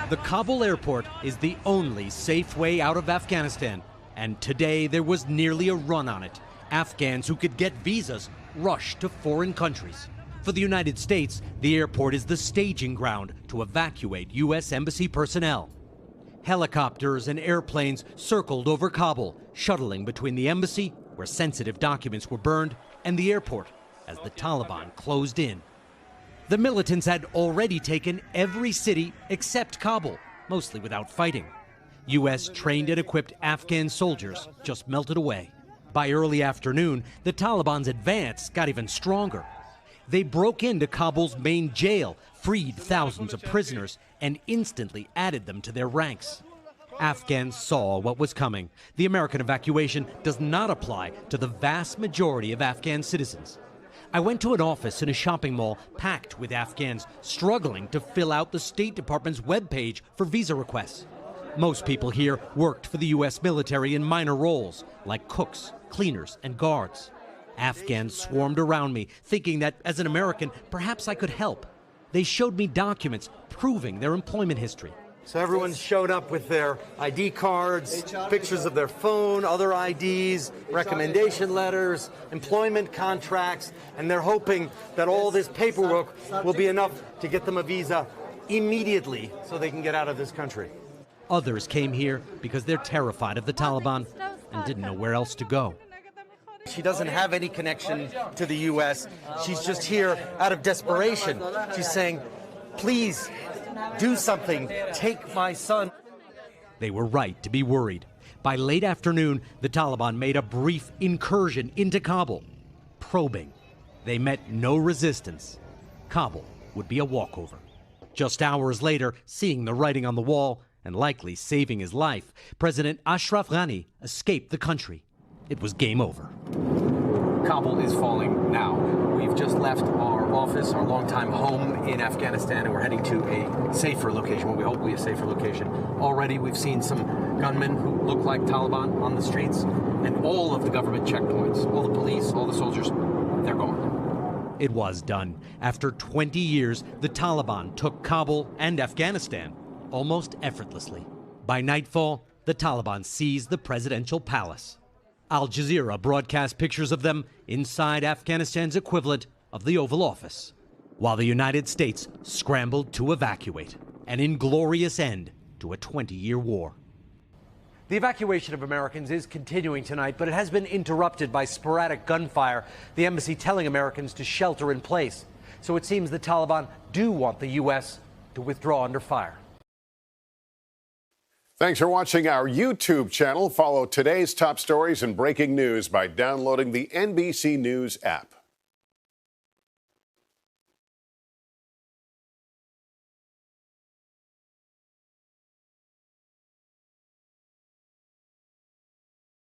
The Kabul airport is the only safe way out of Afghanistan, and today there was nearly a run on it. Afghans who could get visas rushed to foreign countries. For the United States, the airport is the staging ground to evacuate U.S. embassy personnel. Helicopters and airplanes circled over Kabul, shuttling between the embassy, where sensitive documents were burned, and the airport as the Taliban closed in. The militants had already taken every city except Kabul, mostly without fighting. U.S. trained and equipped Afghan soldiers just melted away. By early afternoon, the Taliban's advance got even stronger. They broke into Kabul's main jail, freed thousands of prisoners, and instantly added them to their ranks. Afghans saw what was coming. The American evacuation does not apply to the vast majority of Afghan citizens. I went to an office in a shopping mall packed with Afghans struggling to fill out the State Department's webpage for visa requests. Most people here worked for the U.S. military in minor roles, like cooks, cleaners, and guards. Afghans swarmed around me, thinking that as an American, perhaps I could help. They showed me documents proving their employment history. So everyone showed up with their ID cards, pictures of their phone, other IDs, recommendation letters, employment contracts, and they're hoping that all this paperwork will be enough to get them a visa immediately so they can get out of this country. Others came here because they're terrified of the Taliban and didn't know where else to go. She doesn't have any connection to the U.S. She's just here out of desperation. She's saying, please, do something. Take my son. They were right to be worried. By late afternoon, the Taliban made a brief incursion into Kabul, probing. They met no resistance. Kabul would be a walkover. Just hours later, seeing the writing on the wall and likely saving his life, President Ashraf Ghani escaped the country. It was game over. Kabul is falling now. We've just left our office, our longtime home in Afghanistan, and we're heading to a safer location, what we hope will be a safer location. Already we've seen some gunmen who look like Taliban on the streets, and all of the government checkpoints, all the police, all the soldiers, they're gone. It was done. After 20 years, the Taliban took Kabul and Afghanistan almost effortlessly. By nightfall, the Taliban seized the presidential palace. Al Jazeera broadcast pictures of them inside Afghanistan's equivalent of the Oval Office, while the United States scrambled to evacuate, an inglorious end to a 20-year war. The evacuation of Americans is continuing tonight, but it has been interrupted by sporadic gunfire, the embassy telling Americans to shelter in place. So it seems the Taliban do want the U.S. to withdraw under fire. Thanks for watching our YouTube channel. Follow today's top stories and breaking news by downloading the NBC News app.